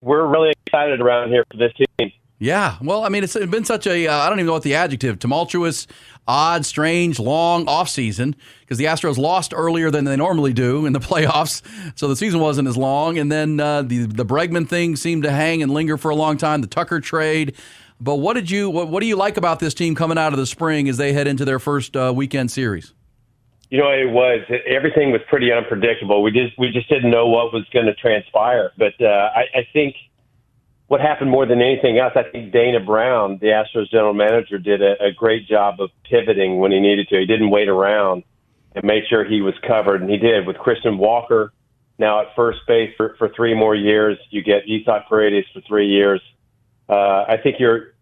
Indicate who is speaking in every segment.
Speaker 1: we're really excited around here for this team.
Speaker 2: Yeah, well, I mean, it's been such a, I don't even know what the adjective, tumultuous, odd, strange, long offseason because the Astros lost earlier than they normally do in the playoffs, so the season wasn't as long. And then the Bregman thing seemed to hang and linger for a long time, the Tucker trade. But what do you like about this team coming out of the spring as they head into their first weekend series?
Speaker 1: Everything was pretty unpredictable. We just didn't know what was going to transpire. But I think what happened more than anything else, I think Dana Brown, the Astros general manager, did a great job of pivoting when he needed to. He didn't wait around and made sure he was covered, and he did with Christian Walker now at first base for 3 more years. You get Isaac Paredes for 3 years. I think you're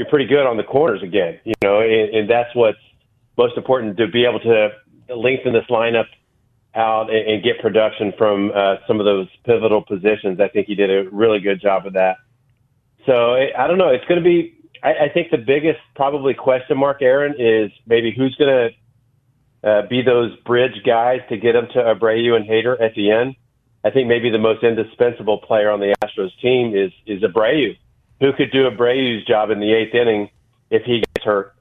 Speaker 1: pretty good on the corners again, and that's what's most important, to be able to lengthen this lineup out and get production from some of those pivotal positions. I think he did a really good job of that. So I don't know. It's going to be, I think the biggest probably question mark, Aaron, is maybe who's going to be those bridge guys to get them to Abreu and Hader at the end. I think maybe the most indispensable player on the Astros team is Abreu. Who could do Abreu's job in the 8th inning if he gets hurt?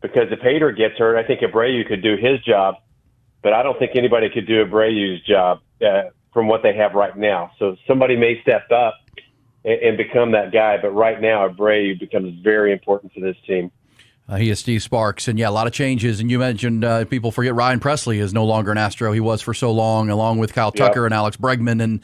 Speaker 1: Because if Hader gets hurt, I think Abreu could do his job, but I don't think anybody could do Abreu's job from what they have right now. So somebody may step up and become that guy, but right now Abreu becomes very important for this team.
Speaker 2: He is Steve Sparks, and yeah, a lot of changes. And you mentioned people forget Ryan Presley is no longer an Astro. He was for so long, along with Kyle Tucker and Alex Bregman and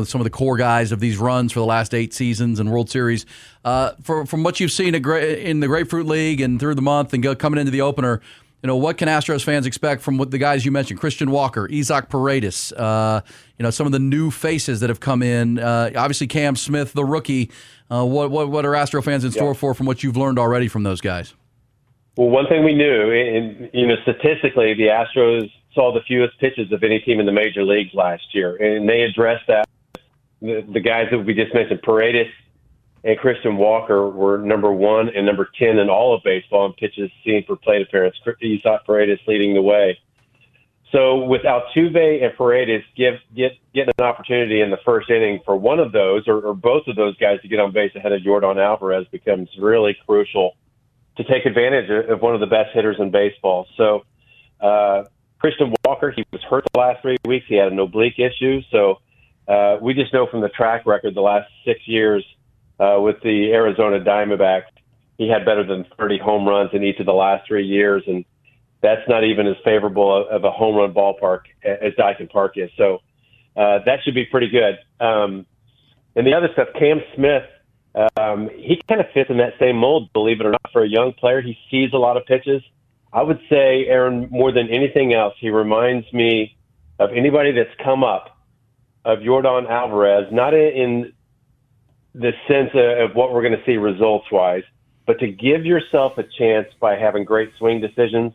Speaker 2: some of the core guys of these runs for the last 8 seasons and World Series. From what you've seen in the Grapefruit League and through the month and coming into the opener, what can Astros fans expect from what the guys you mentioned, Christian Walker, Isaac Paredes, some of the new faces that have come in, obviously Cam Smith, the rookie. What are Astro fans in store for from what you've learned already from those guys?
Speaker 1: Well, one thing we knew, and statistically, the Astros saw the fewest pitches of any team in the major leagues last year, and they addressed that. The guys that we just mentioned, Paredes and Christian Walker, were number 1 and number 10 in all of baseball in pitches seen per plate appearance. Isaac Paredes leading the way. So with Altuve and Paredes getting an opportunity in the first inning for one of those or both of those guys to get on base ahead of Yordan Alvarez becomes really crucial to take advantage of one of the best hitters in baseball. So Christian Walker, he was hurt the last 3 weeks. He had an oblique issue. So we just know from the track record the last 6 years with the Arizona Diamondbacks, he had better than 30 home runs in each of the last 3 years, and that's not even as favorable of a home run ballpark as Dyson Park is. So that should be pretty good. And the other stuff, Cam Smith, he kind of fits in that same mold, believe it or not, for a young player. He sees a lot of pitches. I would say, Aaron, more than anything else, he reminds me of anybody that's come up of Yordan Alvarez, not in the sense of what we're going to see results-wise, but to give yourself a chance by having great swing decisions.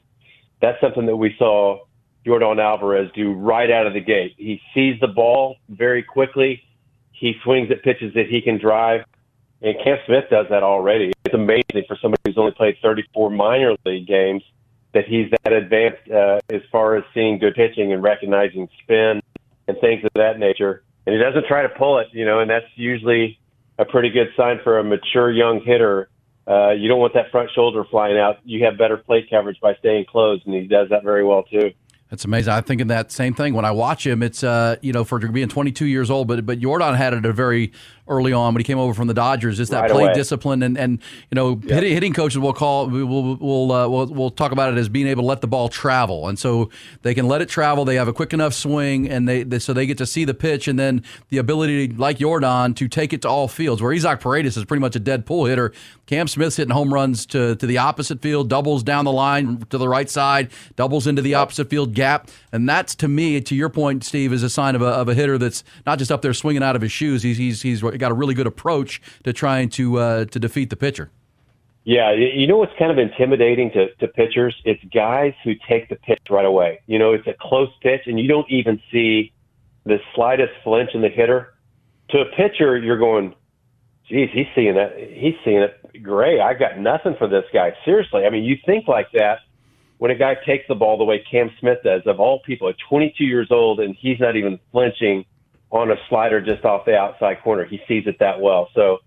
Speaker 1: That's something that we saw Yordan Alvarez do right out of the gate. He sees the ball very quickly. He swings at pitches that he can drive. And Cam Smith does that already. It's amazing for somebody who's only played 34 minor league games that he's that advanced as far as seeing good pitching and recognizing spin and things of that nature. And he doesn't try to pull it, and that's usually a pretty good sign for a mature young hitter. You don't want that front shoulder flying out. You have better plate coverage by staying closed, and he does that very well too.
Speaker 2: That's amazing. I'm thinking that same thing when I watch him. It's for being 22 years old, but Yordan had it a very early on when he came over from the Dodgers. It's that
Speaker 1: right
Speaker 2: play
Speaker 1: away.
Speaker 2: Discipline and hitting coaches we'll talk about it as being able to let the ball travel, and so they can let it travel. They have a quick enough swing, and they get to see the pitch, and then the ability, like Yordan, to take it to all fields. Where Isaac Paredes is pretty much a dead pull hitter. Cam Smith's hitting home runs to the opposite field, doubles down the line to the right side, doubles into the opposite field gap, and that's, to me, to your point, Steve, is a sign of a hitter that's not just up there swinging out of his shoes. He's got a really good approach to trying to defeat the pitcher.
Speaker 1: Yeah, what's kind of intimidating to pitchers? It's guys who take the pitch right away. It's a close pitch, and you don't even see the slightest flinch in the hitter. To a pitcher, you're going, geez, he's seeing that. He's seeing it. Great, I got nothing for this guy. Seriously, I mean, you think like that when a guy takes the ball the way Cam Smith does, of all people, at 22 years old, and he's not even flinching on a slider just off the outside corner. He sees it that well. So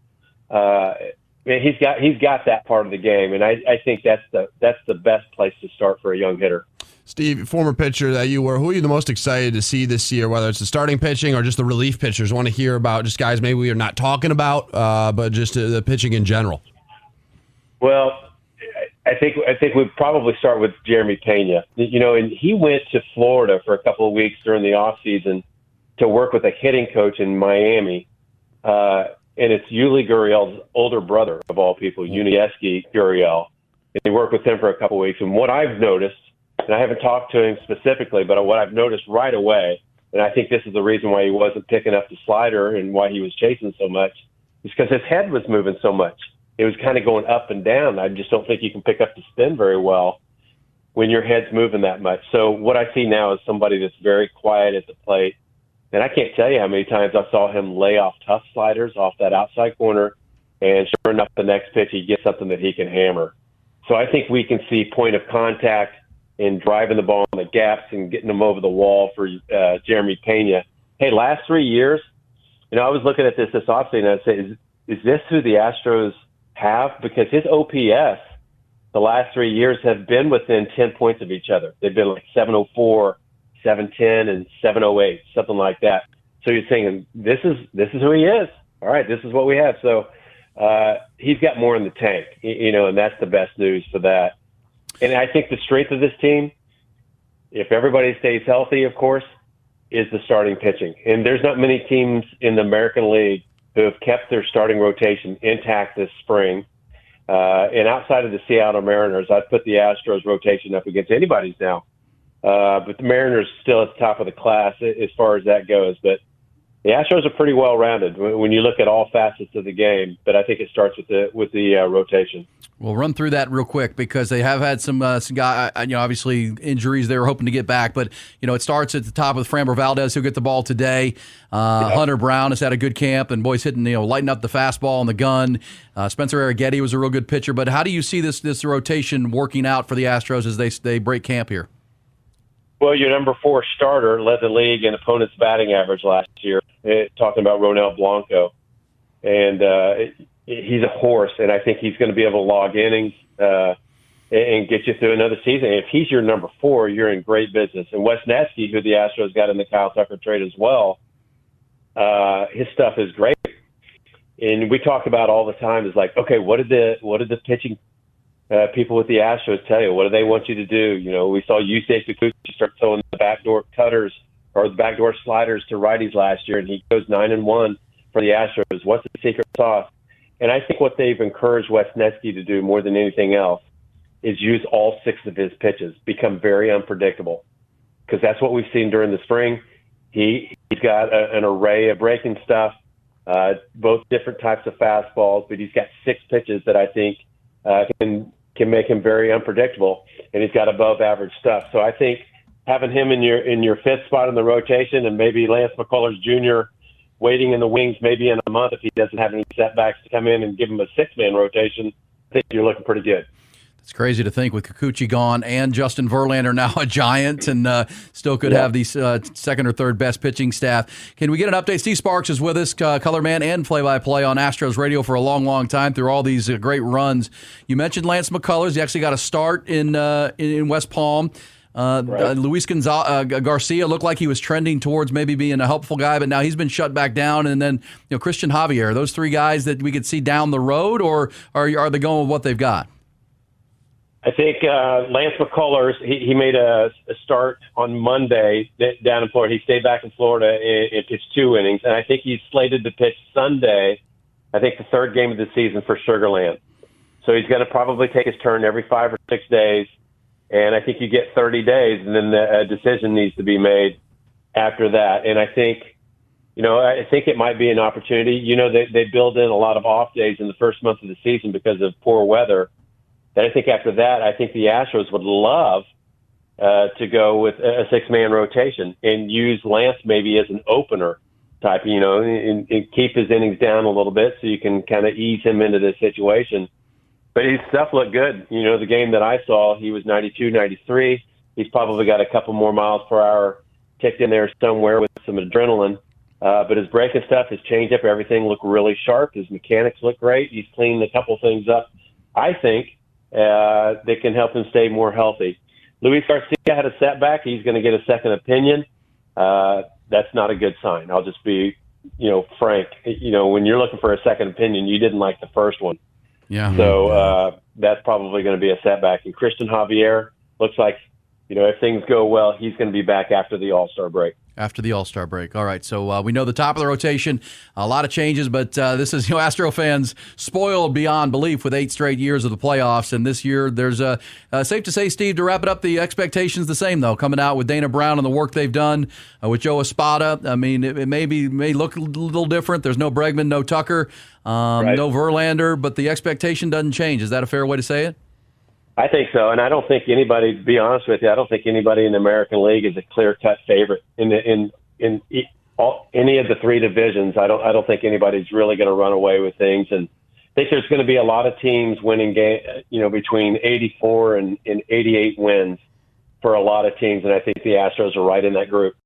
Speaker 1: he's got that part of the game, and I think that's the best place to start for a young hitter.
Speaker 3: Steve, former pitcher that you were, who are you the most excited to see this year, whether it's the starting pitching or just the relief pitchers? Want to hear about just guys maybe we are not talking about, but just the pitching in general.
Speaker 1: Well, I think we'd probably start with Jeremy Pena. And he went to Florida for a couple of weeks during the off season to work with a hitting coach in Miami. And it's Yuli Gurriel's older brother, of all people, Yuniesky Gurriel. And he worked with him for a couple of weeks. And what I've noticed, and I haven't talked to him specifically, but what I've noticed right away, and I think this is the reason why he wasn't picking up the slider and why he was chasing so much, is because his head was moving so much. It was kind of going up and down. I just don't think you can pick up the spin very well when your head's moving that much. So what I see now is somebody that's very quiet at the plate. And I can't tell you how many times I saw him lay off tough sliders off that outside corner, and sure enough, the next pitch he gets something that he can hammer. So I think we can see point of contact in driving the ball in the gaps and getting them over the wall for Jeremy Pena. Hey, last 3 years, I was looking at this offseason, and I said, is this who the Astros have? Because his OPS the last 3 years have been within 10 points of each other. They've been like 704, 710, and 708, something like that. So you're saying, this is who he is. All right, this is what we have. So he's got more in the tank, and that's the best news for that. And I think the strength of this team, if everybody stays healthy, of course, is the starting pitching. And there's not many teams in the American League who have kept their starting rotation intact this spring. And outside of the Seattle Mariners, I'd put the Astros rotation up against anybody's now. But the Mariners still at the top of the class as far as that goes. But the Astros are pretty well-rounded when you look at all facets of the game. But I think it starts with the rotation.
Speaker 2: We'll run through that real quick because they have had some guy, obviously injuries they were hoping to get back. But, it starts at the top with Framber Valdez, who'll get the ball today. Hunter Brown has had a good camp, and boys hitting, lighting up the fastball and the gun. Spencer Arrighetti was a real good pitcher. But how do you see this rotation working out for the Astros as they break camp here?
Speaker 1: Well, your number 4 starter led the league in opponent's batting average last year, talking about Ronel Blanco. And he's a horse, and I think he's going to be able to log innings and get you through another season. If he's your number 4, you're in great business. And Wesneski, who the Astros got in the Kyle Tucker trade as well, his stuff is great. And we talk about all the time is like, okay, what did the pitching people with the Astros tell you? What do they want you to do? We saw Yusei Kikuchi start throwing the backdoor cutters or the backdoor sliders to righties last year, and he goes 9-1 for the Astros. What's the secret sauce? And I think what they've encouraged Wesneski to do more than anything else is use all 6 of his pitches, become very unpredictable, because that's what we've seen during the spring. He's got an array of breaking stuff, both different types of fastballs, but he's got 6 pitches that I think can make him very unpredictable, and he's got above average stuff. So I think having him in your 5th spot in the rotation, and maybe Lance McCullers Jr. waiting in the wings maybe in a month if he doesn't have any setbacks to come in and give him a 6-man rotation, I think you're looking pretty good.
Speaker 2: It's crazy to think with Kikuchi gone and Justin Verlander now a Giant, and still could have the second or third best pitching staff. Can we get an update? Steve Sparks is with us, color man and play-by-play on Astros radio for a long, long time through all these great runs. You mentioned Lance McCullers. He actually got a start in West Palm. Right. Luis Garcia looked like he was trending towards maybe being a helpful guy, but now he's been shut back down. And then Christian Javier. Those 3 guys that we could see down the road, or are they going with what they've got?
Speaker 1: I think Lance McCullers, he made a start on Monday down in Florida. He stayed back in Florida and pitched 2 innings. And I think he's slated to pitch Sunday, I think the 3rd game of the season for Sugar Land. So he's going to probably take his turn every 5 or 6 days. And I think you get 30 days, and then a decision needs to be made after that. And I think it might be an opportunity. They build in a lot of off days in the first month of the season because of poor weather. And I think after that, I think the Astros would love to go with a 6-man rotation and use Lance maybe as an opener type, and keep his innings down a little bit so you can kind of ease him into this situation. But his stuff looked good. The game that I saw, he was 92, 93. He's probably got a couple more miles per hour ticked in there somewhere with some adrenaline. But his breaking stuff, his changeup, everything looked really sharp. His mechanics look great. He's cleaned a couple things up, I think, that can help him stay more healthy. Luis Garcia had a setback. He's going to get a second opinion. That's not a good sign. I'll just be, frank. When you're looking for a second opinion, you didn't like the first one.
Speaker 2: Yeah.
Speaker 1: So that's probably going to be a setback. And Christian Javier looks like, if things go well, he's going to be back after the All-Star break.
Speaker 2: After the All-Star break. All right, so we know the top of the rotation, a lot of changes, but this is, Astro fans spoiled beyond belief with 8 straight years of the playoffs, and this year there's safe to say, Steve, to wrap it up, the expectations the same, though, coming out with Dana Brown and the work they've done with Joe Espada. I mean, it may look a little different. There's no Bregman, no Tucker,
Speaker 1: Right.
Speaker 2: no Verlander, but the expectation doesn't change. Is that a fair way to say it?
Speaker 1: I think so, and I don't think anybody, to be honest with you, I don't think anybody in the American League is a clear-cut favorite in any of the 3 divisions. I don't think anybody's really going to run away with things, and I think there's going to be a lot of teams winning between 84 and 88 wins for a lot of teams, and I think the Astros are right in that group.